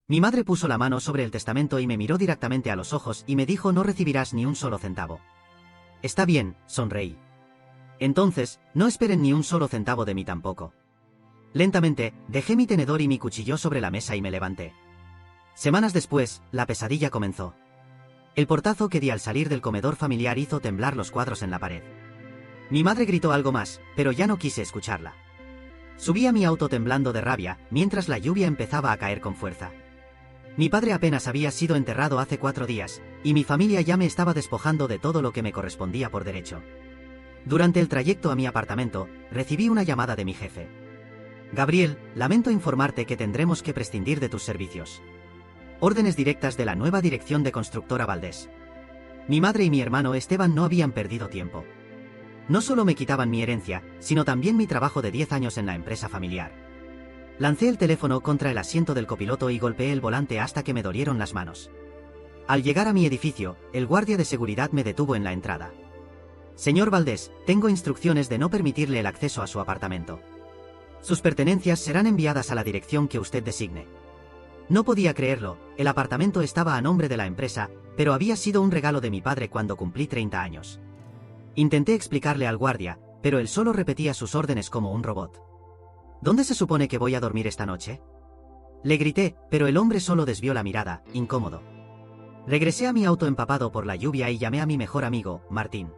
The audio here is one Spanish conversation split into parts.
Mi madre puso la mano sobre el testamento y me miró directamente a los ojos y me dijo: no recibirás ni un solo centavo. Está bien, sonreí. Entonces, no esperen ni un solo centavo de mí tampoco. Lentamente, dejé mi tenedor y mi cuchillo sobre la mesa y me levanté. Semanas después, la pesadilla comenzó. El portazo que di al salir del comedor familiar hizo temblar los cuadros en la pared. Mi madre gritó algo más, pero ya no quise escucharla. Subí a mi auto temblando de rabia, mientras la lluvia empezaba a caer con fuerza. Mi padre apenas había sido enterrado hace 4 días, y mi familia ya me estaba despojando de todo lo que me correspondía por derecho. Durante el trayecto a mi apartamento, recibí una llamada de mi jefe. Gabriel, lamento informarte que tendremos que prescindir de tus servicios. Órdenes directas de la nueva dirección de Constructora Valdés. Mi madre y mi hermano Esteban no habían perdido tiempo. No solo me quitaban mi herencia, sino también mi trabajo de 10 años en la empresa familiar. Lancé el teléfono contra el asiento del copiloto y golpeé el volante hasta que me dolieron las manos. Al llegar a mi edificio, el guardia de seguridad me detuvo en la entrada. Señor Valdés, tengo instrucciones de no permitirle el acceso a su apartamento. Sus pertenencias serán enviadas a la dirección que usted designe. No podía creerlo, el apartamento estaba a nombre de la empresa, pero había sido un regalo de mi padre cuando cumplí 30 años. Intenté explicarle al guardia, pero él solo repetía sus órdenes como un robot. ¿Dónde se supone que voy a dormir esta noche? Le grité, pero el hombre solo desvió la mirada, incómodo. Regresé a mi auto empapado por la lluvia y llamé a mi mejor amigo, Martín.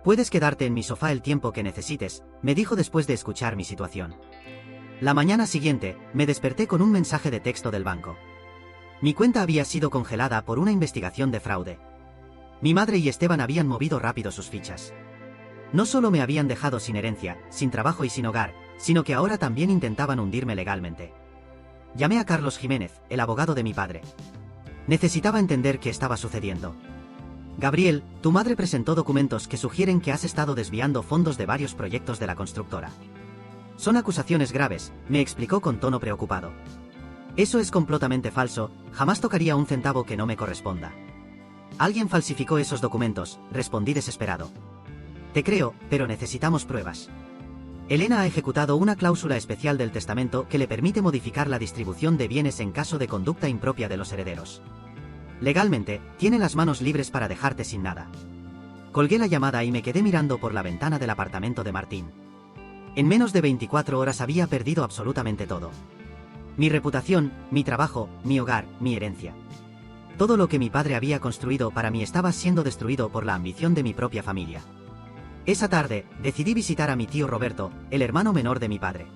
Puedes quedarte en mi sofá el tiempo que necesites, me dijo después de escuchar mi situación. La mañana siguiente, me desperté con un mensaje de texto del banco. Mi cuenta había sido congelada por una investigación de fraude. Mi madre y Esteban habían movido rápido sus fichas. No solo me habían dejado sin herencia, sin trabajo y sin hogar, sino que ahora también intentaban hundirme legalmente. Llamé a Carlos Jiménez, el abogado de mi padre. Necesitaba entender qué estaba sucediendo. Gabriel, tu madre presentó documentos que sugieren que has estado desviando fondos de varios proyectos de la constructora. Son acusaciones graves, me explicó con tono preocupado. Eso es completamente falso, jamás tocaría un centavo que no me corresponda. Alguien falsificó esos documentos, respondí desesperado. Te creo, pero necesitamos pruebas. Elena ha ejecutado una cláusula especial del testamento que le permite modificar la distribución de bienes en caso de conducta impropia de los herederos. Legalmente, tiene las manos libres para dejarte sin nada. Colgué la llamada y me quedé mirando por la ventana del apartamento de Martín. En menos de 24 horas había perdido absolutamente todo. Mi reputación, mi trabajo, mi hogar, mi herencia. Todo lo que mi padre había construido para mí estaba siendo destruido por la ambición de mi propia familia. Esa tarde, decidí visitar a mi tío Roberto, el hermano menor de mi padre.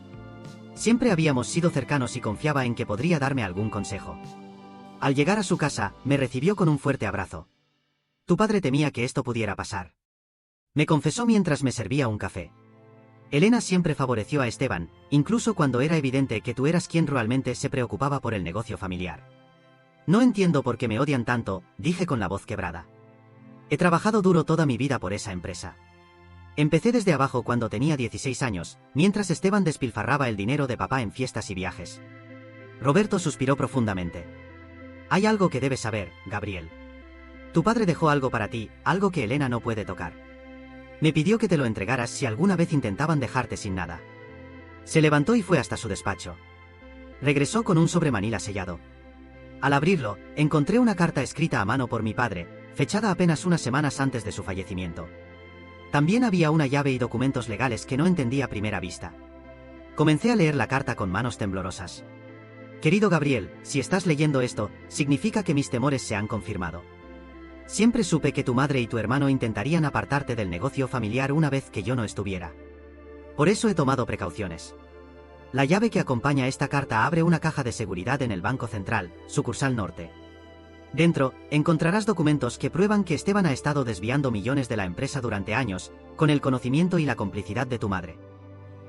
Siempre habíamos sido cercanos y confiaba en que podría darme algún consejo. Al llegar a su casa, me recibió con un fuerte abrazo. Tu padre temía que esto pudiera pasar. Me confesó mientras me servía un café. Elena siempre favoreció a Esteban, incluso cuando era evidente que tú eras quien realmente se preocupaba por el negocio familiar. No entiendo por qué me odian tanto, dije con la voz quebrada. He trabajado duro toda mi vida por esa empresa. Empecé desde abajo cuando tenía 16 años, mientras Esteban despilfarraba el dinero de papá en fiestas y viajes. Roberto suspiró profundamente. Hay algo que debes saber, Gabriel. Tu padre dejó algo para ti, algo que Elena no puede tocar. Me pidió que te lo entregaras si alguna vez intentaban dejarte sin nada. Se levantó y fue hasta su despacho. Regresó con un sobre manila sellado. Al abrirlo, encontré una carta escrita a mano por mi padre, fechada apenas unas semanas antes de su fallecimiento. También había una llave y documentos legales que no entendí a primera vista. Comencé a leer la carta con manos temblorosas. Querido Gabriel, si estás leyendo esto, significa que mis temores se han confirmado. Siempre supe que tu madre y tu hermano intentarían apartarte del negocio familiar una vez que yo no estuviera. Por eso he tomado precauciones. La llave que acompaña esta carta abre una caja de seguridad en el Banco Central, sucursal norte. Dentro, encontrarás documentos que prueban que Esteban ha estado desviando millones de la empresa durante años, con el conocimiento y la complicidad de tu madre.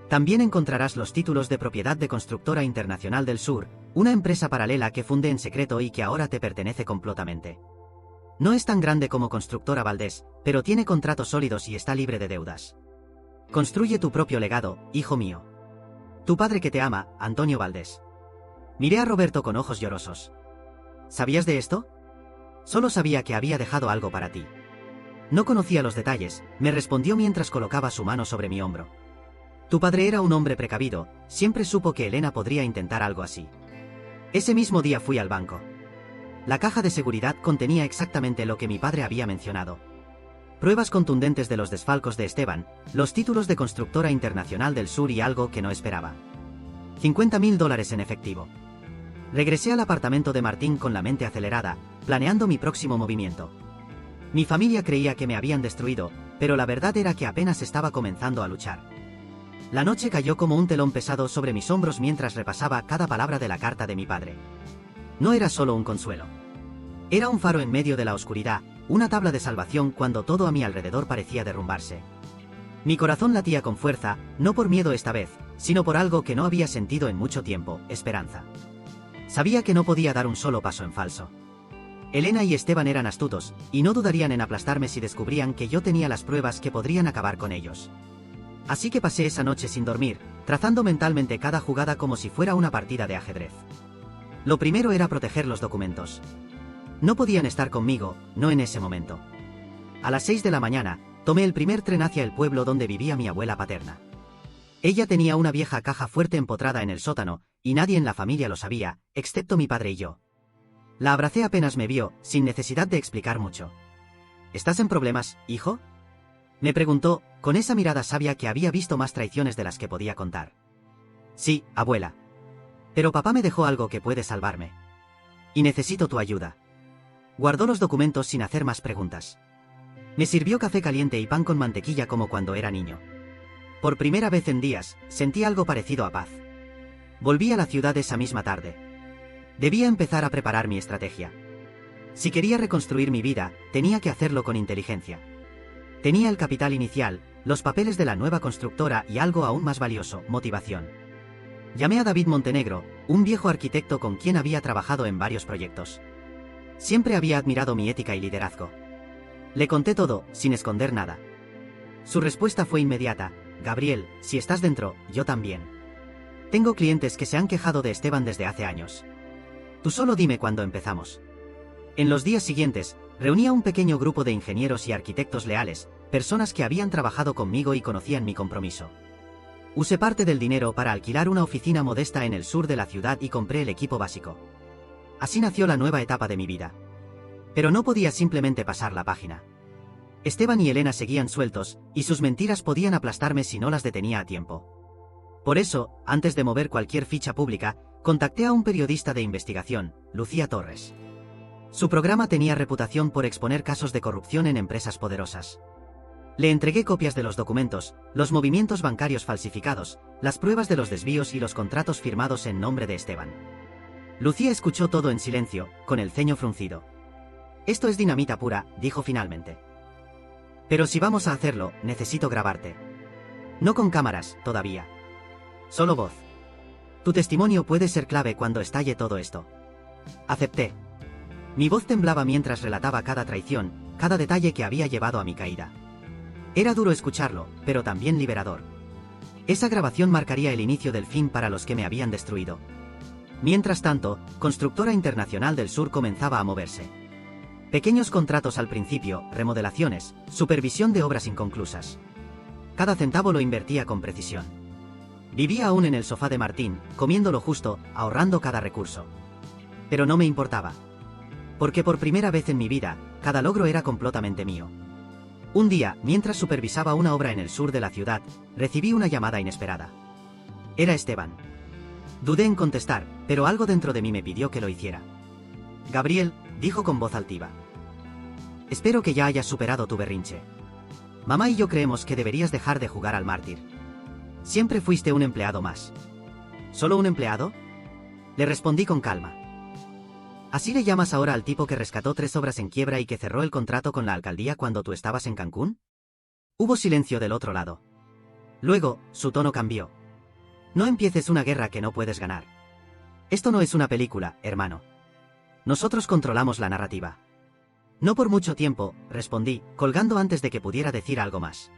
También encontrarás los títulos de propiedad de Constructora Internacional del Sur, una empresa paralela que funde en secreto y que ahora te pertenece completamente. No es tan grande como Constructora Valdés, pero tiene contratos sólidos y está libre de deudas. Construye tu propio legado, hijo mío. Tu padre que te ama, Antonio Valdés. Miré a Roberto con ojos llorosos. ¿Sabías de esto? Solo sabía que había dejado algo para ti. No conocía los detalles, me respondió mientras colocaba su mano sobre mi hombro. Tu padre era un hombre precavido, siempre supo que Elena podría intentar algo así. Ese mismo día fui al banco. La caja de seguridad contenía exactamente lo que mi padre había mencionado. Pruebas contundentes de los desfalcos de Esteban, los títulos de Constructora Internacional del Sur y algo que no esperaba. $50.000 en efectivo. Regresé al apartamento de Martín con la mente acelerada, planeando mi próximo movimiento. Mi familia creía que me habían destruido, pero la verdad era que apenas estaba comenzando a luchar. La noche cayó como un telón pesado sobre mis hombros mientras repasaba cada palabra de la carta de mi padre. No era solo un consuelo. Era un faro en medio de la oscuridad, una tabla de salvación cuando todo a mi alrededor parecía derrumbarse. Mi corazón latía con fuerza, no por miedo esta vez, sino por algo que no había sentido en mucho tiempo, esperanza. Sabía que no podía dar un solo paso en falso. Elena y Esteban eran astutos, y no dudarían en aplastarme si descubrían que yo tenía las pruebas que podrían acabar con ellos. Así que pasé esa noche sin dormir, trazando mentalmente cada jugada como si fuera una partida de ajedrez. Lo primero era proteger los documentos. No podían estar conmigo, no en ese momento. A las 6 de la mañana, tomé el primer tren hacia el pueblo donde vivía mi abuela paterna. Ella tenía una vieja caja fuerte empotrada en el sótano, y nadie en la familia lo sabía, excepto mi padre y yo. La abracé apenas me vio, sin necesidad de explicar mucho. ¿Estás en problemas, hijo?, me preguntó, con esa mirada sabia que había visto más traiciones de las que podía contar. Sí, abuela. Pero papá me dejó algo que puede salvarme. Y necesito tu ayuda. Guardó los documentos sin hacer más preguntas. Me sirvió café caliente y pan con mantequilla como cuando era niño. Por primera vez en días, sentí algo parecido a paz. Volví a la ciudad esa misma tarde. Debía empezar a preparar mi estrategia. Si quería reconstruir mi vida, tenía que hacerlo con inteligencia. Tenía el capital inicial, los papeles de la nueva constructora y algo aún más valioso, motivación. Llamé a David Montenegro, un viejo arquitecto con quien había trabajado en varios proyectos. Siempre había admirado mi ética y liderazgo. Le conté todo, sin esconder nada. Su respuesta fue inmediata: Gabriel, si estás dentro, yo también. Tengo clientes que se han quejado de Esteban desde hace años. Tú solo dime cuándo empezamos. En los días siguientes, reuní a un pequeño grupo de ingenieros y arquitectos leales, personas que habían trabajado conmigo y conocían mi compromiso. Usé parte del dinero para alquilar una oficina modesta en el sur de la ciudad y compré el equipo básico. Así nació la nueva etapa de mi vida. Pero no podía simplemente pasar la página. Esteban y Elena seguían sueltos, y sus mentiras podían aplastarme si no las detenía a tiempo. Por eso, antes de mover cualquier ficha pública, contacté a un periodista de investigación, Lucía Torres. Su programa tenía reputación por exponer casos de corrupción en empresas poderosas. Le entregué copias de los documentos, los movimientos bancarios falsificados, las pruebas de los desvíos y los contratos firmados en nombre de Esteban. Lucía escuchó todo en silencio, con el ceño fruncido. Esto es dinamita pura, dijo finalmente. Pero si vamos a hacerlo, necesito grabarte. No con cámaras, todavía. Solo voz. Tu testimonio puede ser clave cuando estalle todo esto. Acepté. Mi voz temblaba mientras relataba cada traición, cada detalle que había llevado a mi caída. Era duro escucharlo, pero también liberador. Esa grabación marcaría el inicio del fin para los que me habían destruido. Mientras tanto, Constructora Internacional del Sur comenzaba a moverse. Pequeños contratos al principio, remodelaciones, supervisión de obras inconclusas. Cada centavo lo invertía con precisión. Vivía aún en el sofá de Martín, comiendo lo justo, ahorrando cada recurso. Pero no me importaba. Porque por primera vez en mi vida, cada logro era completamente mío. Un día, mientras supervisaba una obra en el sur de la ciudad, recibí una llamada inesperada. Era Esteban. Dudé en contestar, pero algo dentro de mí me pidió que lo hiciera. Gabriel, dijo con voz altiva. Espero que ya hayas superado tu berrinche. Mamá y yo creemos que deberías dejar de jugar al mártir. Siempre fuiste un empleado más. ¿Solo un empleado? Le respondí con calma. ¿Así le llamas ahora al tipo que rescató 3 obras en quiebra y que cerró el contrato con la alcaldía cuando tú estabas en Cancún? Hubo silencio del otro lado. Luego, su tono cambió. No empieces una guerra que no puedes ganar. Esto no es una película, hermano. Nosotros controlamos la narrativa. No por mucho tiempo, respondí, colgando antes de que pudiera decir algo más.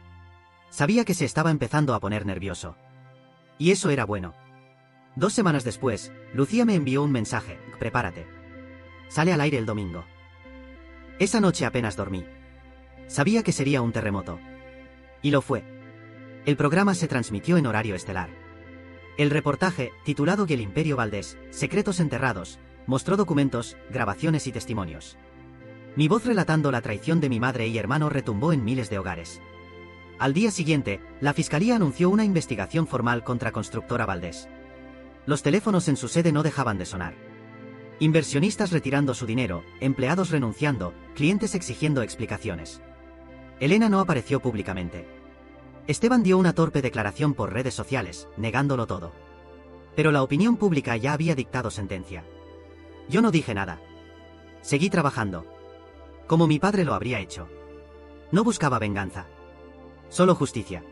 Sabía que se estaba empezando a poner nervioso. Y eso era bueno. 2 semanas después, Lucía me envió un mensaje: prepárate. Sale al aire el domingo. Esa noche apenas dormí. Sabía que sería un terremoto. Y lo fue. El programa se transmitió en horario estelar. El reportaje, titulado El Imperio Valdés, Secretos enterrados, mostró documentos, grabaciones y testimonios. Mi voz relatando la traición de mi madre y hermano retumbó en miles de hogares. Al día siguiente, la Fiscalía anunció una investigación formal contra Constructora Valdés. Los teléfonos en su sede no dejaban de sonar. Inversionistas retirando su dinero, empleados renunciando, clientes exigiendo explicaciones. Elena no apareció públicamente. Esteban dio una torpe declaración por redes sociales, negándolo todo. Pero la opinión pública ya había dictado sentencia. Yo no dije nada. Seguí trabajando. Como mi padre lo habría hecho. No buscaba venganza. Solo justicia.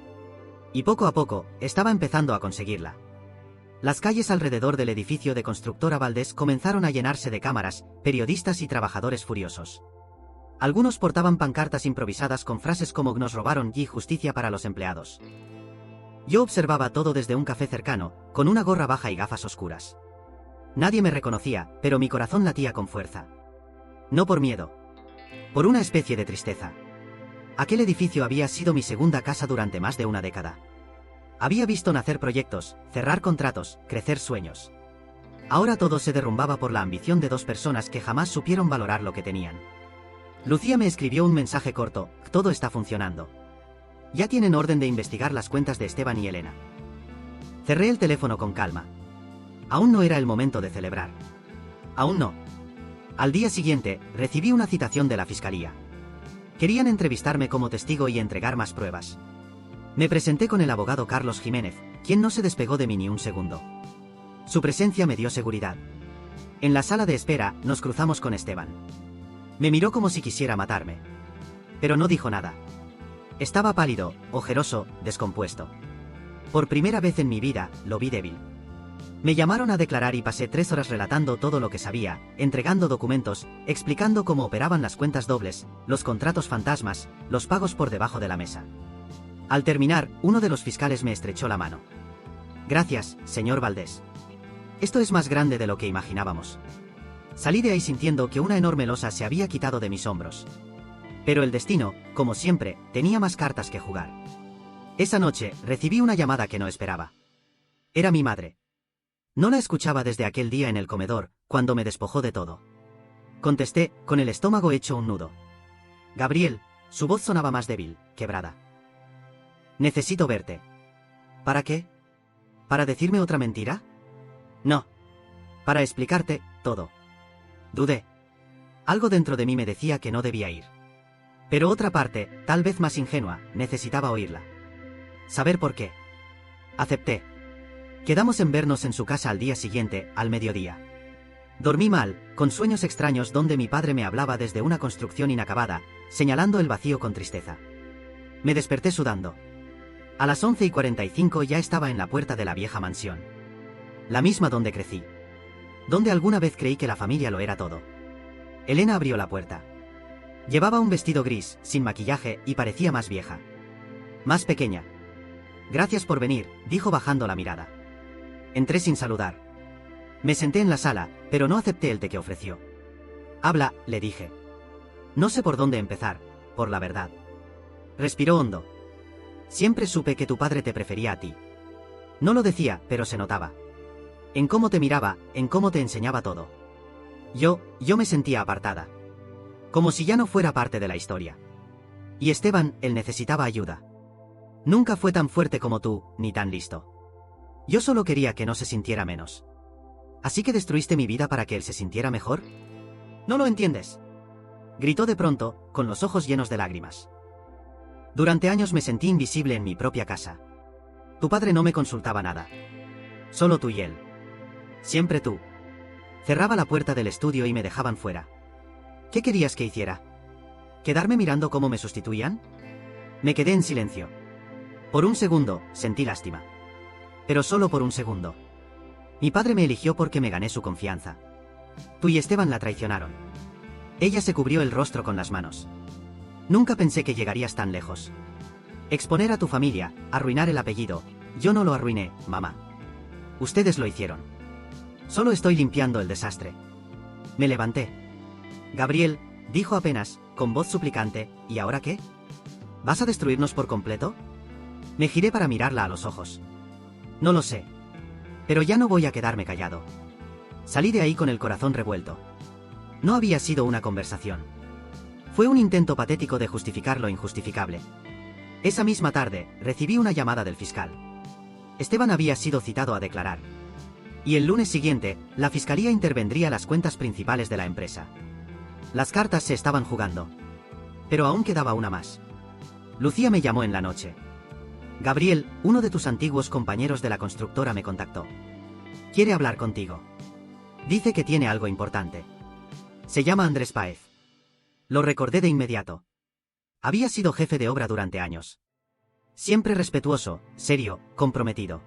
Y poco a poco, estaba empezando a conseguirla. Las calles alrededor del edificio de Constructora Valdés comenzaron a llenarse de cámaras, periodistas y trabajadores furiosos. Algunos portaban pancartas improvisadas con frases como "nos robaron" y "justicia para los empleados". Yo observaba todo desde un café cercano, con una gorra baja y gafas oscuras. Nadie me reconocía, pero mi corazón latía con fuerza. No por miedo. Por una especie de tristeza. Aquel edificio había sido mi segunda casa durante más de una década. Había visto nacer proyectos, cerrar contratos, crecer sueños. Ahora todo se derrumbaba por la ambición de dos personas que jamás supieron valorar lo que tenían. Lucía me escribió un mensaje corto: todo está funcionando. Ya tienen orden de investigar las cuentas de Esteban y Elena. Cerré el teléfono con calma. Aún no era el momento de celebrar. Aún no. Al día siguiente, recibí una citación de la Fiscalía. Querían entrevistarme como testigo y entregar más pruebas. Me presenté con el abogado Carlos Jiménez, quien no se despegó de mí ni un segundo. Su presencia me dio seguridad. En la sala de espera, nos cruzamos con Esteban. Me miró como si quisiera matarme. Pero no dijo nada. Estaba pálido, ojeroso, descompuesto. Por primera vez en mi vida, lo vi débil. Me llamaron a declarar y pasé 3 horas relatando todo lo que sabía, entregando documentos, explicando cómo operaban las cuentas dobles, los contratos fantasmas, los pagos por debajo de la mesa. Al terminar, uno de los fiscales me estrechó la mano. Gracias, señor Valdés. Esto es más grande de lo que imaginábamos. Salí de ahí sintiendo que una enorme losa se había quitado de mis hombros. Pero el destino, como siempre, tenía más cartas que jugar. Esa noche, recibí una llamada que no esperaba. Era mi madre. No la escuchaba desde aquel día en el comedor, cuando me despojó de todo. Contesté, con el estómago hecho un nudo. Gabriel, su voz sonaba más débil, quebrada. Necesito verte. ¿Para qué? ¿Para decirme otra mentira? No. Para explicarte todo. Dudé. Algo dentro de mí me decía que no debía ir. Pero otra parte, tal vez más ingenua, necesitaba oírla. Saber por qué. Acepté. Quedamos en vernos en su casa al día siguiente, al mediodía. Dormí mal, con sueños extraños donde mi padre me hablaba desde una construcción inacabada, señalando el vacío con tristeza. Me desperté sudando. A las 11:45 ya estaba en la puerta de la vieja mansión. La misma donde crecí. Donde alguna vez creí que la familia lo era todo. Elena abrió la puerta. Llevaba un vestido gris, sin maquillaje, y parecía más vieja. Más pequeña. Gracias por venir, dijo bajando la mirada. Entré sin saludar. Me senté en la sala, pero no acepté el té que ofreció. Habla, le dije. No sé por dónde empezar, por la verdad. Respiró hondo. Siempre supe que tu padre te prefería a ti. No lo decía, pero se notaba. En cómo te miraba, en cómo te enseñaba todo. Yo me sentía apartada. Como si ya no fuera parte de la historia. Y Esteban, él necesitaba ayuda. Nunca fue tan fuerte como tú, ni tan listo. Yo solo quería que no se sintiera menos. ¿Así que destruiste mi vida para que él se sintiera mejor? ¿No lo entiendes? Gritó de pronto, con los ojos llenos de lágrimas. Durante años me sentí invisible en mi propia casa. Tu padre no me consultaba nada. Solo tú y él. Siempre tú. Cerraba la puerta del estudio y me dejaban fuera. ¿Qué querías que hiciera? ¿Quedarme mirando cómo me sustituían? Me quedé en silencio. Por un segundo, sentí lástima. Pero solo por un segundo. Mi padre me eligió porque me gané su confianza. Tú y Esteban la traicionaron. Ella se cubrió el rostro con las manos. Nunca pensé que llegarías tan lejos. Exponer a tu familia, arruinar el apellido. Yo no lo arruiné, mamá. Ustedes lo hicieron. Solo estoy limpiando el desastre. Me levanté. Gabriel, dijo apenas, con voz suplicante, ¿y ahora qué? ¿Vas a destruirnos por completo? Me giré para mirarla a los ojos. No lo sé. Pero ya no voy a quedarme callado. Salí de ahí con el corazón revuelto. No había sido una conversación. Fue un intento patético de justificar lo injustificable. Esa misma tarde, recibí una llamada del fiscal. Esteban había sido citado a declarar. Y el lunes siguiente, la fiscalía intervendría las cuentas principales de la empresa. Las cartas se estaban jugando. Pero aún quedaba una más. Lucía me llamó en la noche. Gabriel, uno de tus antiguos compañeros de la constructora, me contactó. Quiere hablar contigo. Dice que tiene algo importante. Se llama Andrés Páez. Lo recordé de inmediato. Había sido jefe de obra durante años. Siempre respetuoso, serio, comprometido.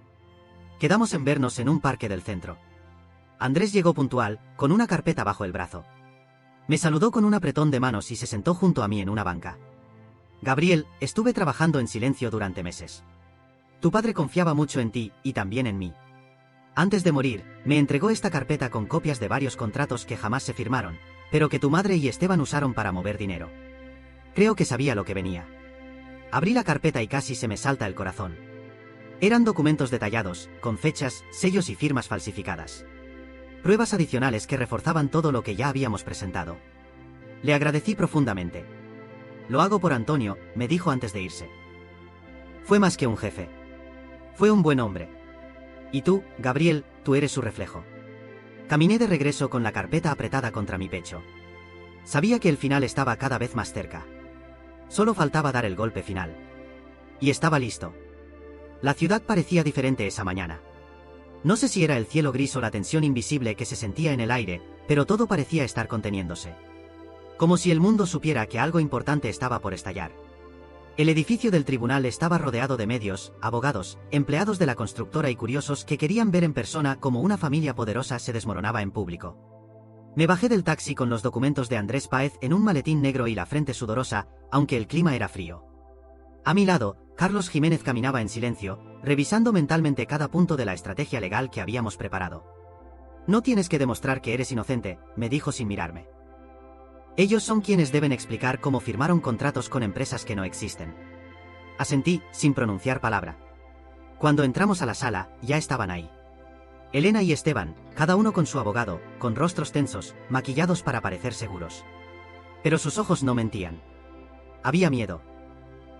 Quedamos en vernos en un parque del centro. Andrés llegó puntual, con una carpeta bajo el brazo. Me saludó con un apretón de manos y se sentó junto a mí en una banca. Gabriel, estuve trabajando en silencio durante meses. Tu padre confiaba mucho en ti, y también en mí. Antes de morir, me entregó esta carpeta con copias de varios contratos que jamás se firmaron, pero que tu madre y Esteban usaron para mover dinero. Creo que sabía lo que venía. Abrí la carpeta y casi se me salta el corazón. Eran documentos detallados, con fechas, sellos y firmas falsificadas. Pruebas adicionales que reforzaban todo lo que ya habíamos presentado. Le agradecí profundamente. Lo hago por Antonio, me dijo antes de irse. Fue más que un jefe. Fue un buen hombre. Y tú, Gabriel, tú eres su reflejo. Caminé de regreso con la carpeta apretada contra mi pecho. Sabía que el final estaba cada vez más cerca. Solo faltaba dar el golpe final. Y estaba listo. La ciudad parecía diferente esa mañana. No sé si era el cielo gris o la tensión invisible que se sentía en el aire, pero todo parecía estar conteniéndose. Como si el mundo supiera que algo importante estaba por estallar. El edificio del tribunal estaba rodeado de medios, abogados, empleados de la constructora y curiosos que querían ver en persona cómo una familia poderosa se desmoronaba en público. Me bajé del taxi con los documentos de Andrés Páez en un maletín negro y la frente sudorosa, aunque el clima era frío. A mi lado, Carlos Jiménez caminaba en silencio, revisando mentalmente cada punto de la estrategia legal que habíamos preparado. No tienes que demostrar que eres inocente, me dijo sin mirarme. Ellos son quienes deben explicar cómo firmaron contratos con empresas que no existen. Asentí, sin pronunciar palabra. Cuando entramos a la sala, ya estaban ahí. Elena y Esteban, cada uno con su abogado, con rostros tensos, maquillados para parecer seguros. Pero sus ojos no mentían. Había miedo.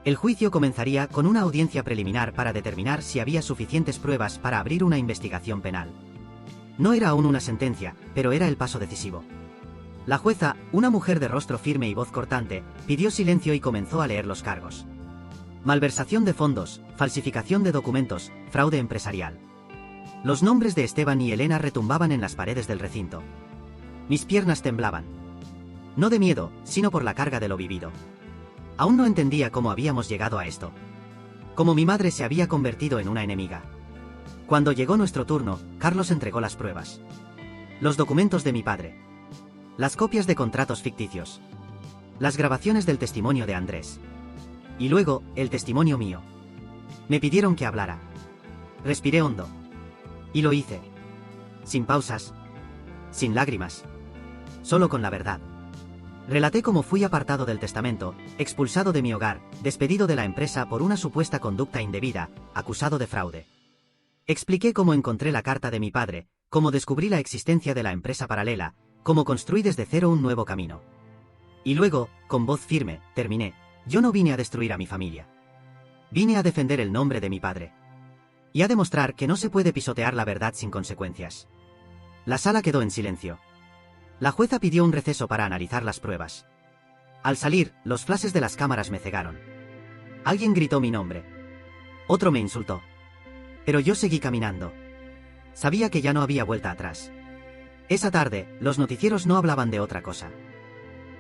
El juicio comenzaría con una audiencia preliminar para determinar si había suficientes pruebas para abrir una investigación penal. No era aún una sentencia, pero era el paso decisivo. La jueza, una mujer de rostro firme y voz cortante, pidió silencio y comenzó a leer los cargos. Malversación de fondos, falsificación de documentos, fraude empresarial. Los nombres de Esteban y Elena retumbaban en las paredes del recinto. Mis piernas temblaban. No de miedo, sino por la carga de lo vivido. Aún no entendía cómo habíamos llegado a esto. Cómo mi madre se había convertido en una enemiga. Cuando llegó nuestro turno, Carlos entregó las pruebas. Los documentos de mi padre. Las copias de contratos ficticios. Las grabaciones del testimonio de Andrés. Y luego, el testimonio mío. Me pidieron que hablara. Respiré hondo. Y lo hice. Sin pausas. Sin lágrimas. Solo con la verdad. Relaté cómo fui apartado del testamento, expulsado de mi hogar, despedido de la empresa por una supuesta conducta indebida, acusado de fraude. Expliqué cómo encontré la carta de mi padre, cómo descubrí la existencia de la empresa paralela, cómo construí desde cero un nuevo camino. Y luego, con voz firme, terminé: yo no vine a destruir a mi familia. Vine a defender el nombre de mi padre. Y a demostrar que no se puede pisotear la verdad sin consecuencias. La sala quedó en silencio. La jueza pidió un receso para analizar las pruebas. Al salir, los flashes de las cámaras me cegaron. Alguien gritó mi nombre. Otro me insultó. Pero yo seguí caminando. Sabía que ya no había vuelta atrás. Esa tarde, los noticieros no hablaban de otra cosa.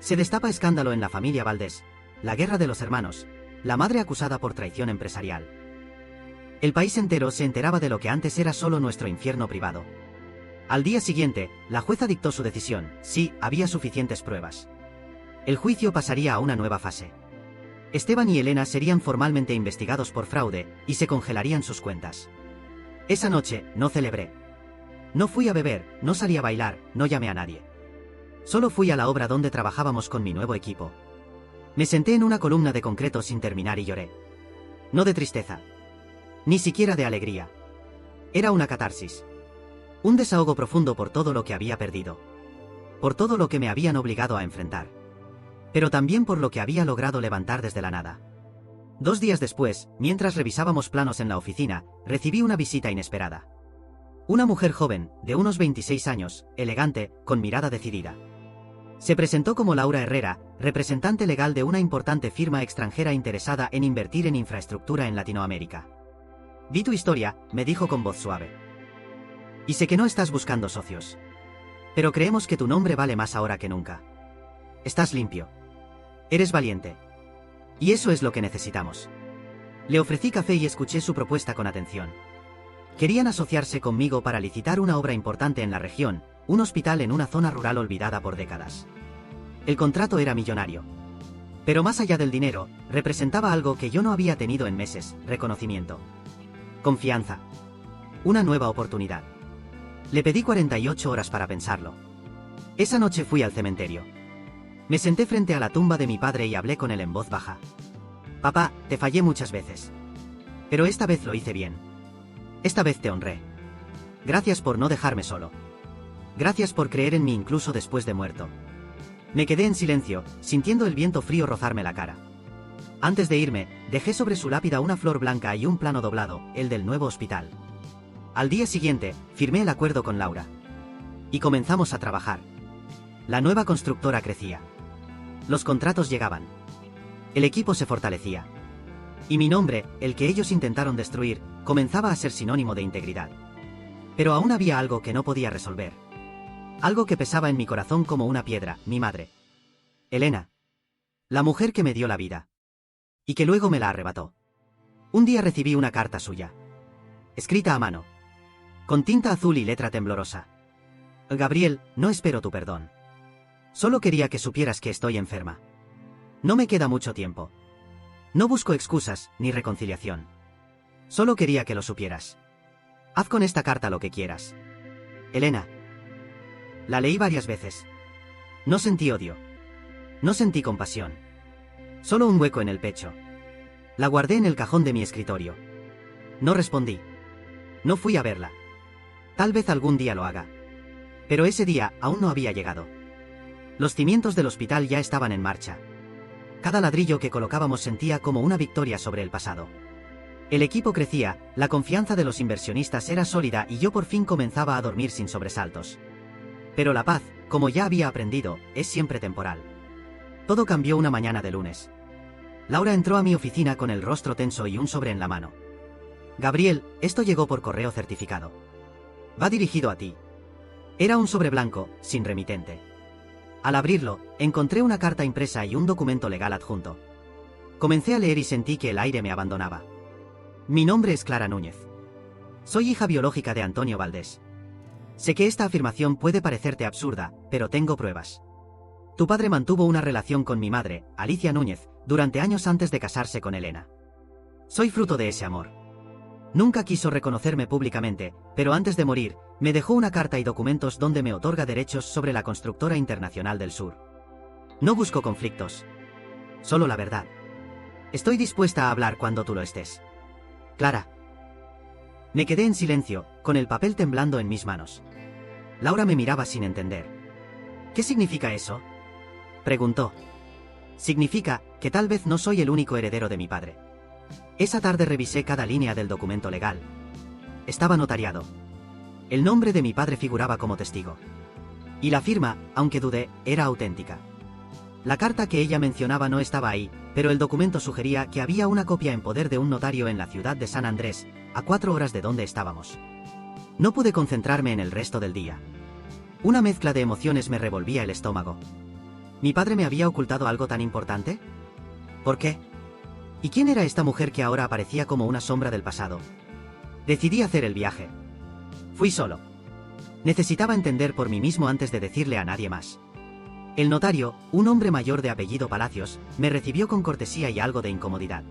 Se destapa escándalo en la familia Valdés, la guerra de los hermanos, la madre acusada por traición empresarial. El país entero se enteraba de lo que antes era solo nuestro infierno privado. Al día siguiente, la jueza dictó su decisión: sí, había suficientes pruebas. El juicio pasaría a una nueva fase. Esteban y Elena serían formalmente investigados por fraude, y se congelarían sus cuentas. Esa noche, no celebré. No fui a beber, no salí a bailar, no llamé a nadie. Solo fui a la obra donde trabajábamos con mi nuevo equipo. Me senté en una columna de concreto sin terminar y lloré. No de tristeza. Ni siquiera de alegría. Era una catarsis. Un desahogo profundo por todo lo que había perdido. Por todo lo que me habían obligado a enfrentar. Pero también por lo que había logrado levantar desde la nada. 2 días después, mientras revisábamos planos en la oficina, recibí una visita inesperada. Una mujer joven, de unos 26 años, elegante, con mirada decidida. Se presentó como Laura Herrera, representante legal de una importante firma extranjera interesada en invertir en infraestructura en Latinoamérica. Vi tu historia, me dijo con voz suave. Y sé que no estás buscando socios. Pero creemos que tu nombre vale más ahora que nunca. Estás limpio. Eres valiente. Y eso es lo que necesitamos. Le ofrecí café y escuché su propuesta con atención. Querían asociarse conmigo para licitar una obra importante en la región, un hospital en una zona rural olvidada por décadas. El contrato era millonario. Pero más allá del dinero, representaba algo que yo no había tenido en meses: reconocimiento. Confianza. Una nueva oportunidad. Le pedí 48 horas para pensarlo. Esa noche fui al cementerio. Me senté frente a la tumba de mi padre y hablé con él en voz baja. Papá, te fallé muchas veces. Pero esta vez lo hice bien. Esta vez te honré. Gracias por no dejarme solo. Gracias por creer en mí incluso después de muerto. Me quedé en silencio, sintiendo el viento frío rozarme la cara. Antes de irme, dejé sobre su lápida una flor blanca y un plano doblado, el del nuevo hospital. Al día siguiente, firmé el acuerdo con Laura. Y comenzamos a trabajar. La nueva constructora crecía. Los contratos llegaban. El equipo se fortalecía. Y mi nombre, el que ellos intentaron destruir, comenzaba a ser sinónimo de integridad. Pero aún había algo que no podía resolver. Algo que pesaba en mi corazón como una piedra: mi madre. Elena. La mujer que me dio la vida. Y que luego me la arrebató. Un día recibí una carta suya. Escrita a mano. Con tinta azul y letra temblorosa. Gabriel, no espero tu perdón. Solo quería que supieras que estoy enferma. No me queda mucho tiempo. No busco excusas, ni reconciliación. Solo quería que lo supieras. Haz con esta carta lo que quieras. Elena. La leí varias veces. No sentí odio. No sentí compasión. Solo un hueco en el pecho. La guardé en el cajón de mi escritorio. No respondí. No fui a verla. Tal vez algún día lo haga. Pero ese día aún no había llegado. Los cimientos del hospital ya estaban en marcha. Cada ladrillo que colocábamos sentía como una victoria sobre el pasado. El equipo crecía, la confianza de los inversionistas era sólida y yo por fin comenzaba a dormir sin sobresaltos. Pero la paz, como ya había aprendido, es siempre temporal. Todo cambió una mañana de lunes. Laura entró a mi oficina con el rostro tenso y un sobre en la mano. Gabriel, esto llegó por correo certificado. Va dirigido a ti. Era un sobre blanco, sin remitente. Al abrirlo, encontré una carta impresa y un documento legal adjunto. Comencé a leer y sentí que el aire me abandonaba. Mi nombre es Clara Núñez. Soy hija biológica de Antonio Valdés. Sé que esta afirmación puede parecerte absurda, pero tengo pruebas. Tu padre mantuvo una relación con mi madre, Alicia Núñez, durante años antes de casarse con Elena. Soy fruto de ese amor. Nunca quiso reconocerme públicamente, pero antes de morir, me dejó una carta y documentos donde me otorga derechos sobre la constructora internacional del sur. No busco conflictos. Solo la verdad. Estoy dispuesta a hablar cuando tú lo estés. Clara. Me quedé en silencio, con el papel temblando en mis manos. Laura me miraba sin entender. ¿Qué significa eso?, preguntó. Significa que tal vez no soy el único heredero de mi padre. Esa tarde revisé cada línea del documento legal. Estaba notariado. El nombre de mi padre figuraba como testigo. Y la firma, aunque dudé, era auténtica. La carta que ella mencionaba no estaba ahí, pero el documento sugería que había una copia en poder de un notario en la ciudad de San Andrés, a 4 horas de donde estábamos. No pude concentrarme en el resto del día. Una mezcla de emociones me revolvía el estómago. ¿Mi padre me había ocultado algo tan importante? ¿Por qué? ¿Y quién era esta mujer que ahora aparecía como una sombra del pasado? Decidí hacer el viaje. Fui solo. Necesitaba entender por mí mismo antes de decirle a nadie más. El notario, un hombre mayor de apellido Palacios, me recibió con cortesía y algo de incomodidad.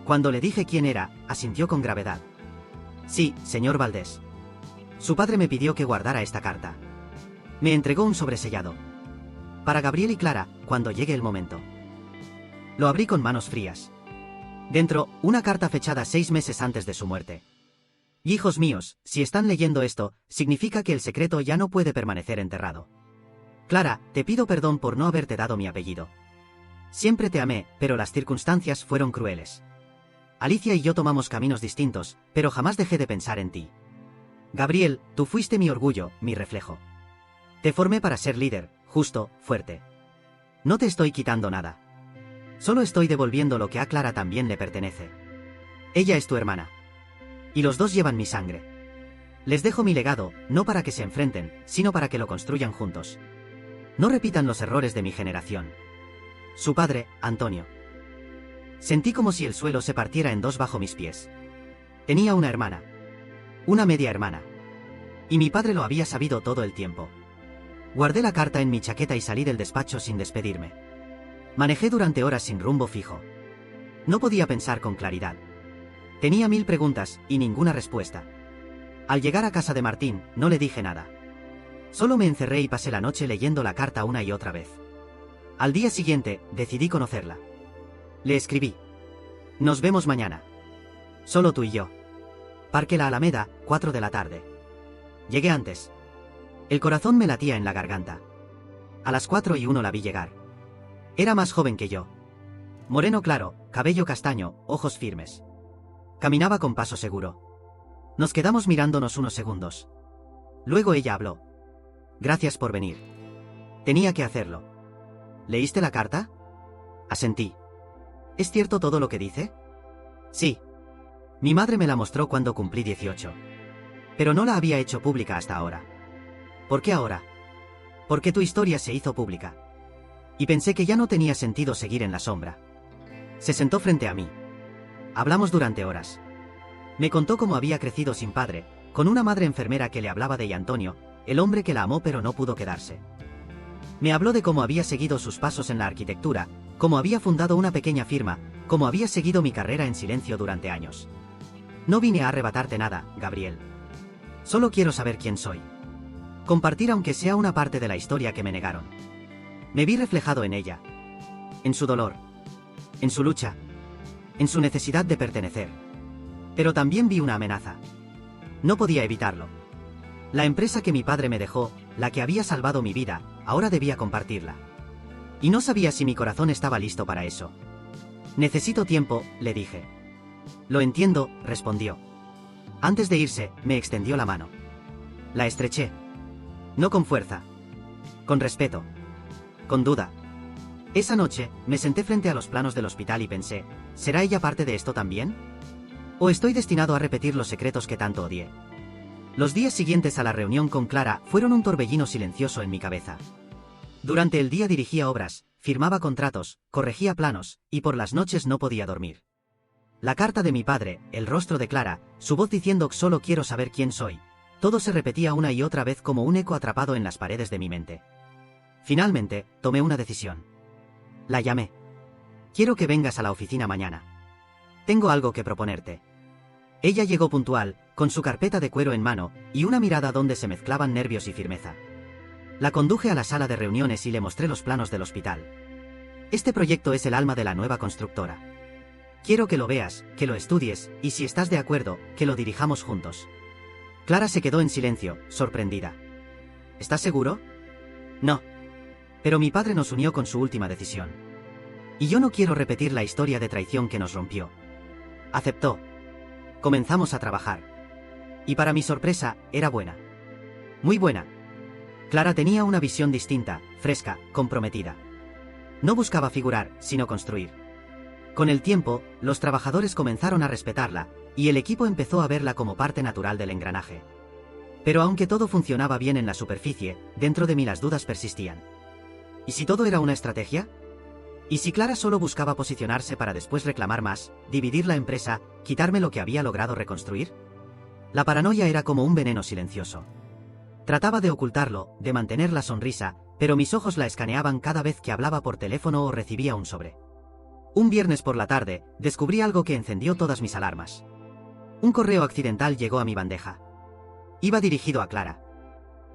Cuando le dije quién era, asintió con gravedad. Sí, señor Valdés. Su padre me pidió que guardara esta carta. Me entregó un sobresellado. Para Gabriel y Clara, cuando llegue el momento. Lo abrí con manos frías. Dentro, una carta fechada 6 meses antes de su muerte. Hijos míos, si están leyendo esto, significa que el secreto ya no puede permanecer enterrado. Clara, te pido perdón por no haberte dado mi apellido. Siempre te amé, pero las circunstancias fueron crueles. Alicia y yo tomamos caminos distintos, pero jamás dejé de pensar en ti. Gabriel, tú fuiste mi orgullo, mi reflejo. Te formé para ser líder, justo, fuerte. No te estoy quitando nada. Solo estoy devolviendo lo que a Clara también le pertenece. Ella es tu hermana. Y los dos llevan mi sangre. Les dejo mi legado, no para que se enfrenten, sino para que lo construyan juntos. No repitan los errores de mi generación. Su padre, Antonio. Sentí como si el suelo se partiera en dos bajo mis pies. Tenía una hermana. Una media hermana. Y mi padre lo había sabido todo el tiempo. Guardé la carta en mi chaqueta y salí del despacho sin despedirme. Manejé durante horas sin rumbo fijo. No podía pensar con claridad. Tenía 1000 preguntas, y ninguna respuesta. Al llegar a casa de Martín, no le dije nada. Solo me encerré y pasé la noche leyendo la carta una y otra vez. Al día siguiente, decidí conocerla. Le escribí. Nos vemos mañana. Solo tú y yo. Parque La Alameda, 4 de la tarde. Llegué antes. El corazón me latía en la garganta. A las 4:01 la vi llegar. Era más joven que yo. Moreno claro, cabello castaño, ojos firmes. Caminaba con paso seguro. Nos quedamos mirándonos unos segundos. Luego ella habló. Gracias por venir. Tenía que hacerlo. ¿Leíste la carta? Asentí. ¿Es cierto todo lo que dice? Sí. Mi madre me la mostró cuando cumplí 18. Pero no la había hecho pública hasta ahora. ¿Por qué ahora? Porque tu historia se hizo pública. Y pensé que ya no tenía sentido seguir en la sombra. Se sentó frente a mí. Hablamos durante horas. Me contó cómo había crecido sin padre, con una madre enfermera que le hablaba de Antonio, el hombre que la amó pero no pudo quedarse. Me habló de cómo había seguido sus pasos en la arquitectura, cómo había fundado una pequeña firma, cómo había seguido mi carrera en silencio durante años. No vine a arrebatarte nada, Gabriel. Solo quiero saber quién soy. Compartir aunque sea una parte de la historia que me negaron. Me vi reflejado en ella. En su dolor. En su lucha. En su necesidad de pertenecer. Pero también vi una amenaza. No podía evitarlo. La empresa que mi padre me dejó, la que había salvado mi vida, ahora debía compartirla. Y no sabía si mi corazón estaba listo para eso. Necesito tiempo, le dije. Lo entiendo, respondió. Antes de irse, me extendió la mano. La estreché. No con fuerza. Con respeto. Con duda. Esa noche, me senté frente a los planos del hospital y pensé, ¿será ella parte de esto también? ¿O estoy destinado a repetir los secretos que tanto odié? Los días siguientes a la reunión con Clara fueron un torbellino silencioso en mi cabeza. Durante el día dirigía obras, firmaba contratos, corregía planos, y por las noches no podía dormir. La carta de mi padre, el rostro de Clara, su voz diciendo solo quiero saber quién soy, todo se repetía una y otra vez como un eco atrapado en las paredes de mi mente. Finalmente, tomé una decisión. La llamé. Quiero que vengas a la oficina mañana. Tengo algo que proponerte. Ella llegó puntual, con su carpeta de cuero en mano, y una mirada donde se mezclaban nervios y firmeza. La conduje a la sala de reuniones y le mostré los planos del hospital. Este proyecto es el alma de la nueva constructora. Quiero que lo veas, que lo estudies, y si estás de acuerdo, que lo dirijamos juntos. Clara se quedó en silencio, sorprendida. ¿Estás seguro? No. Pero mi padre nos unió con su última decisión. Y yo no quiero repetir la historia de traición que nos rompió. Aceptó. Comenzamos a trabajar. Y para mi sorpresa, era buena. Muy buena. Clara tenía una visión distinta, fresca, comprometida. No buscaba figurar, sino construir. Con el tiempo, los trabajadores comenzaron a respetarla, y el equipo empezó a verla como parte natural del engranaje. Pero aunque todo funcionaba bien en la superficie, dentro de mí las dudas persistían. ¿Y si todo era una estrategia? ¿Y si Clara solo buscaba posicionarse para después reclamar más, dividir la empresa, quitarme lo que había logrado reconstruir? La paranoia era como un veneno silencioso. Trataba de ocultarlo, de mantener la sonrisa, pero mis ojos la escaneaban cada vez que hablaba por teléfono o recibía un sobre. Un viernes por la tarde, descubrí algo que encendió todas mis alarmas. Un correo accidental llegó a mi bandeja. Iba dirigido a Clara.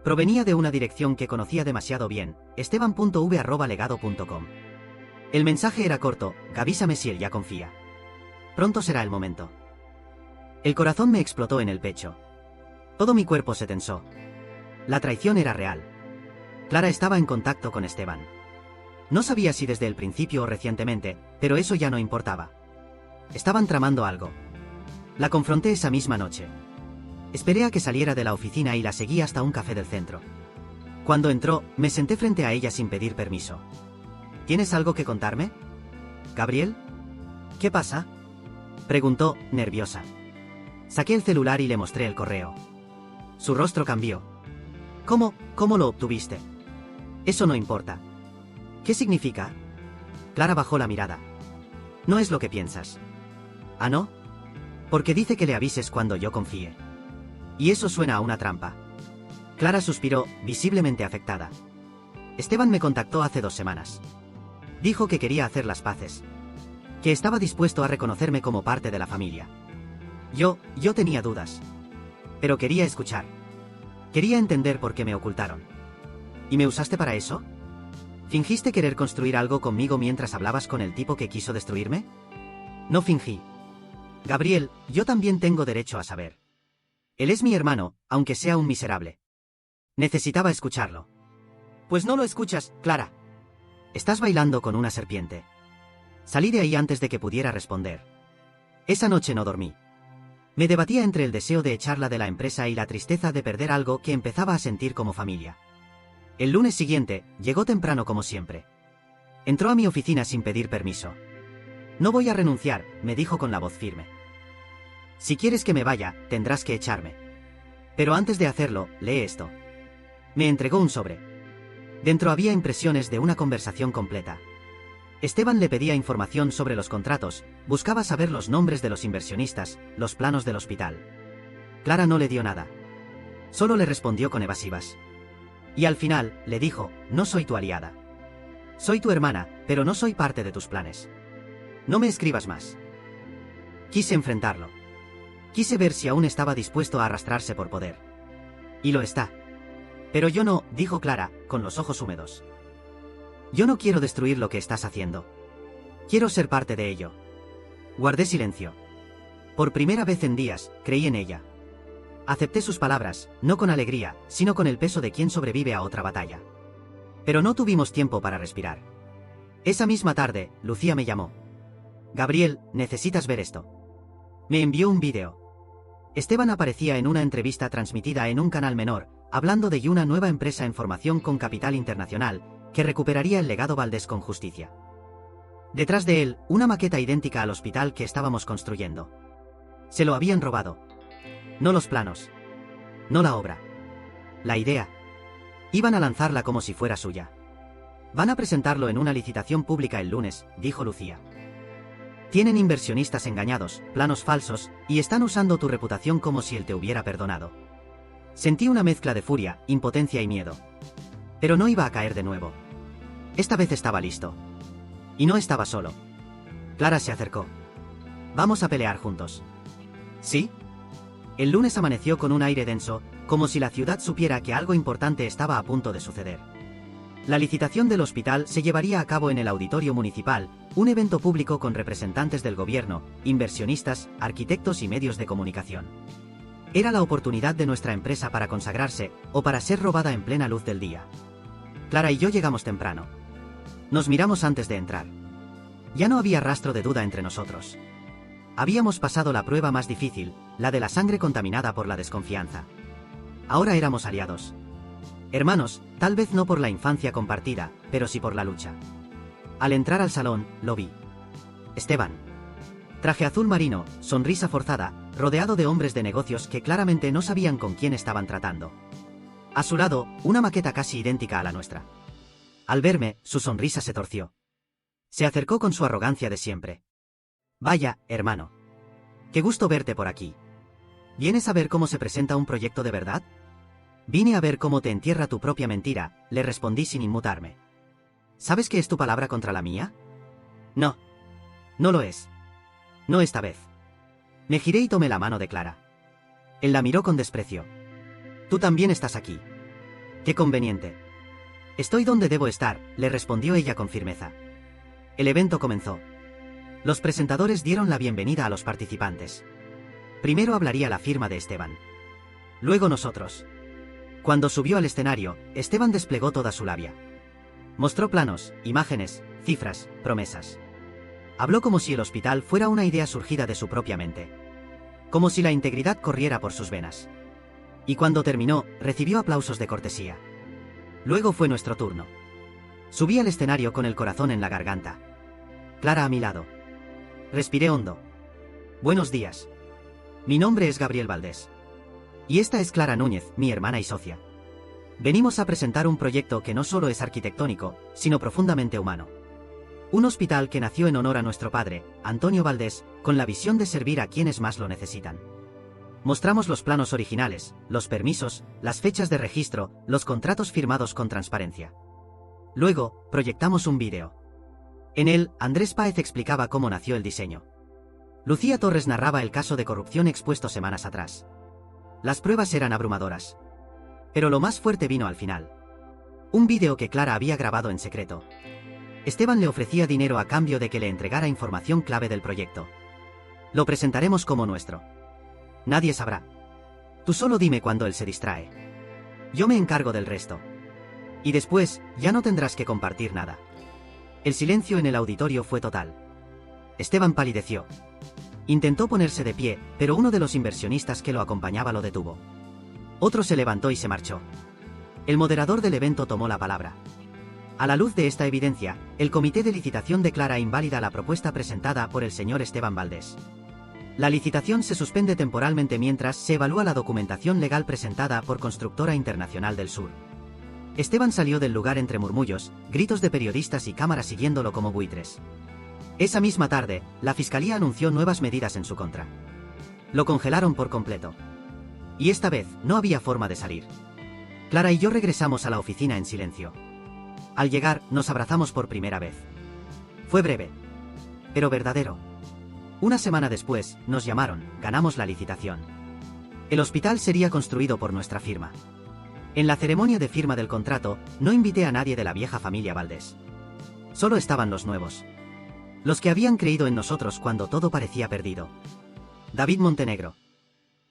Provenía de una dirección que conocía demasiado bien, esteban.v@legado.com. El mensaje era corto, avísame si él ya confía. Pronto será el momento. El corazón me explotó en el pecho. Todo mi cuerpo se tensó. La traición era real. Clara estaba en contacto con Esteban. No sabía si desde el principio o recientemente, pero eso ya no importaba. Estaban tramando algo. La confronté esa misma noche. Esperé a que saliera de la oficina y la seguí hasta un café del centro. Cuando entró, me senté frente a ella sin pedir permiso. ¿Tienes algo que contarme? ¿Gabriel? ¿Qué pasa? Preguntó, nerviosa. Saqué el celular y le mostré el correo. Su rostro cambió. ¿Cómo lo obtuviste? Eso no importa. ¿Qué significa? Clara bajó la mirada. No es lo que piensas. ¿Ah, no? Porque dice que le avises cuando yo confíe. Y eso suena a una trampa. Clara suspiró, visiblemente afectada. Esteban me contactó hace 2 semanas. Dijo que quería hacer las paces. Que estaba dispuesto a reconocerme como parte de la familia. Yo tenía dudas. Pero quería escuchar. Quería entender por qué me ocultaron. ¿Y me usaste para eso? ¿Fingiste querer construir algo conmigo mientras hablabas con el tipo que quiso destruirme? No fingí. Gabriel, yo también tengo derecho a saber. Él es mi hermano, aunque sea un miserable. Necesitaba escucharlo. Pues no lo escuchas, Clara. Estás bailando con una serpiente. Salí de ahí antes de que pudiera responder. Esa noche no dormí. Me debatía entre el deseo de echarla de la empresa y la tristeza de perder algo que empezaba a sentir como familia. El lunes siguiente, llegó temprano como siempre. Entró a mi oficina sin pedir permiso. No voy a renunciar, me dijo con la voz firme. Si quieres que me vaya, tendrás que echarme. Pero antes de hacerlo, lee esto. Me entregó un sobre. Dentro había impresiones de una conversación completa. Esteban le pedía información sobre los contratos, buscaba saber los nombres de los inversionistas, los planos del hospital. Clara no le dio nada. Solo le respondió con evasivas. Y al final, le dijo, no soy tu aliada. Soy tu hermana, pero no soy parte de tus planes. No me escribas más. Quise enfrentarlo. Quise ver si aún estaba dispuesto a arrastrarse por poder. Y lo está. Pero yo no, dijo Clara, con los ojos húmedos. Yo no quiero destruir lo que estás haciendo. Quiero ser parte de ello. Guardé silencio. Por primera vez en días, creí en ella. Acepté sus palabras, no con alegría, sino con el peso de quien sobrevive a otra batalla. Pero no tuvimos tiempo para respirar. Esa misma tarde, Lucía me llamó. Gabriel, necesitas ver esto. Me envió un vídeo. Esteban aparecía en una entrevista transmitida en un canal menor, hablando de una nueva empresa en formación con capital internacional, que recuperaría el legado Valdés con justicia. Detrás de él, una maqueta idéntica al hospital que estábamos construyendo. Se lo habían robado. No los planos. No la obra. La idea. Iban a lanzarla como si fuera suya. Van a presentarlo en una licitación pública el lunes, dijo Lucía. Tienen inversionistas engañados, planos falsos, y están usando tu reputación como si él te hubiera perdonado. Sentí una mezcla de furia, impotencia y miedo. Pero no iba a caer de nuevo. Esta vez estaba listo. Y no estaba solo. Clara se acercó. Vamos a pelear juntos. ¿Sí? El lunes amaneció con un aire denso, como si la ciudad supiera que algo importante estaba a punto de suceder. La licitación del hospital se llevaría a cabo en el Auditorio Municipal, un evento público con representantes del gobierno, inversionistas, arquitectos y medios de comunicación. Era la oportunidad de nuestra empresa para consagrarse, o para ser robada en plena luz del día. Clara y yo llegamos temprano. Nos miramos antes de entrar. Ya no había rastro de duda entre nosotros. Habíamos pasado la prueba más difícil, la de la sangre contaminada por la desconfianza. Ahora éramos aliados. Hermanos, tal vez no por la infancia compartida, pero sí por la lucha. Al entrar al salón, lo vi. Esteban. Traje azul marino, sonrisa forzada, rodeado de hombres de negocios que claramente no sabían con quién estaban tratando. A su lado, una maqueta casi idéntica a la nuestra. Al verme, su sonrisa se torció. Se acercó con su arrogancia de siempre. Vaya, hermano. Qué gusto verte por aquí. ¿Vienes a ver cómo se presenta un proyecto de verdad? Vine a ver cómo te entierra tu propia mentira, le respondí sin inmutarme. ¿Sabes que es tu palabra contra la mía? No. No lo es. No esta vez. Me giré y tomé la mano de Clara. Él la miró con desprecio. Tú también estás aquí. Qué conveniente. Estoy donde debo estar, le respondió ella con firmeza. El evento comenzó. Los presentadores dieron la bienvenida a los participantes. Primero hablaría la firma de Esteban. Luego nosotros. Cuando subió al escenario, Esteban desplegó toda su labia. Mostró planos, imágenes, cifras, promesas. Habló como si el hospital fuera una idea surgida de su propia mente. Como si la integridad corriera por sus venas. Y cuando terminó, recibió aplausos de cortesía. Luego fue nuestro turno. Subí al escenario con el corazón en la garganta. Clara a mi lado. Respiré hondo. Buenos días. Mi nombre es Gabriel Valdés. Y esta es Clara Núñez, mi hermana y socia. Venimos a presentar un proyecto que no solo es arquitectónico, sino profundamente humano. Un hospital que nació en honor a nuestro padre, Antonio Valdés, con la visión de servir a quienes más lo necesitan. Mostramos los planos originales, los permisos, las fechas de registro, los contratos firmados con transparencia. Luego, proyectamos un vídeo. En él, Andrés Páez explicaba cómo nació el diseño. Lucía Torres narraba el caso de corrupción expuesto semanas atrás. Las pruebas eran abrumadoras. Pero lo más fuerte vino al final. Un vídeo que Clara había grabado en secreto. Esteban le ofrecía dinero a cambio de que le entregara información clave del proyecto. Lo presentaremos como nuestro. Nadie sabrá. Tú solo dime cuando él se distrae. Yo me encargo del resto. Y después, ya no tendrás que compartir nada. El silencio en el auditorio fue total. Esteban palideció. Intentó ponerse de pie, pero uno de los inversionistas que lo acompañaba lo detuvo. Otro se levantó y se marchó. El moderador del evento tomó la palabra. A la luz de esta evidencia, el comité de licitación declara inválida la propuesta presentada por el señor Esteban Valdés. La licitación se suspende temporalmente mientras se evalúa la documentación legal presentada por Constructora Internacional del Sur. Esteban salió del lugar entre murmullos, gritos de periodistas y cámaras siguiéndolo como buitres. Esa misma tarde, la fiscalía anunció nuevas medidas en su contra. Lo congelaron por completo. Y esta vez, no había forma de salir. Clara y yo regresamos a la oficina en silencio. Al llegar, nos abrazamos por primera vez. Fue breve. Pero verdadero. Una semana después, nos llamaron, ganamos la licitación. El hospital sería construido por nuestra firma. En la ceremonia de firma del contrato, no invité a nadie de la vieja familia Valdés. Solo estaban los nuevos. Los que habían creído en nosotros cuando todo parecía perdido. David Montenegro.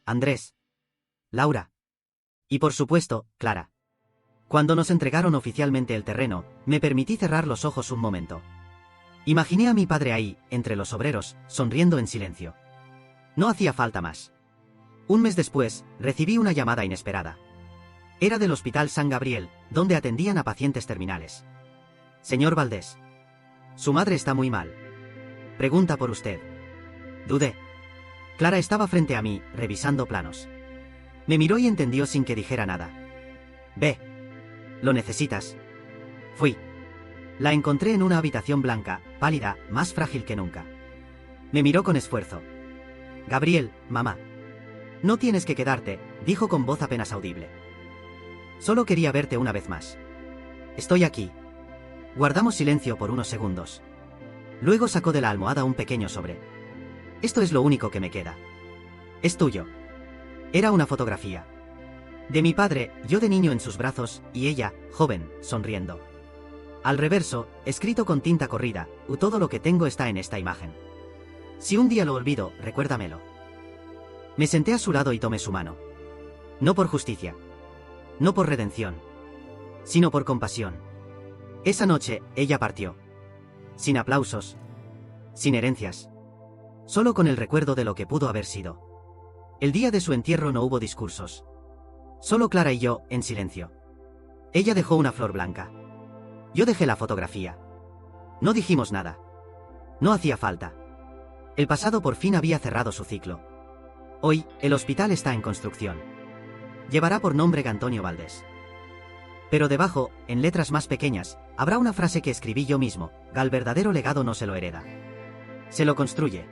Andrés. Laura. Y por supuesto, Clara. Cuando nos entregaron oficialmente el terreno, me permití cerrar los ojos un momento. Imaginé a mi padre ahí, entre los obreros, sonriendo en silencio. No hacía falta más. Un mes después, recibí una llamada inesperada. Era del Hospital San Gabriel, donde atendían a pacientes terminales. Señor Valdés. Su madre está muy mal. Pregunta por usted. Dudé. Clara estaba frente a mí, revisando planos. Me miró y entendió sin que dijera nada. Ve. ¿Lo necesitas? Fui. La encontré en una habitación blanca, pálida, más frágil que nunca. Me miró con esfuerzo. Gabriel, mamá. No tienes que quedarte, dijo con voz apenas audible. Solo quería verte una vez más. Estoy aquí. Guardamos silencio por unos segundos. Luego sacó de la almohada un pequeño sobre. Esto es lo único que me queda. Es tuyo. Era una fotografía. De mi padre, yo de niño en sus brazos, y ella, joven, sonriendo. Al reverso, escrito con tinta corrida, todo lo que tengo está en esta imagen. Si un día lo olvido, recuérdamelo. Me senté a su lado y tomé su mano. No por justicia. No por redención. Sino por compasión. Esa noche, ella partió. Sin aplausos. Sin herencias. Solo con el recuerdo de lo que pudo haber sido. El día de su entierro no hubo discursos. Solo Clara y yo, en silencio. Ella dejó una flor blanca. Yo dejé la fotografía. No dijimos nada. No hacía falta. El pasado por fin había cerrado su ciclo. Hoy, el hospital está en construcción. Llevará por nombre Antonio Valdés. Pero debajo, en letras más pequeñas, habrá una frase que escribí yo mismo: el verdadero legado no se lo hereda. Se lo construye.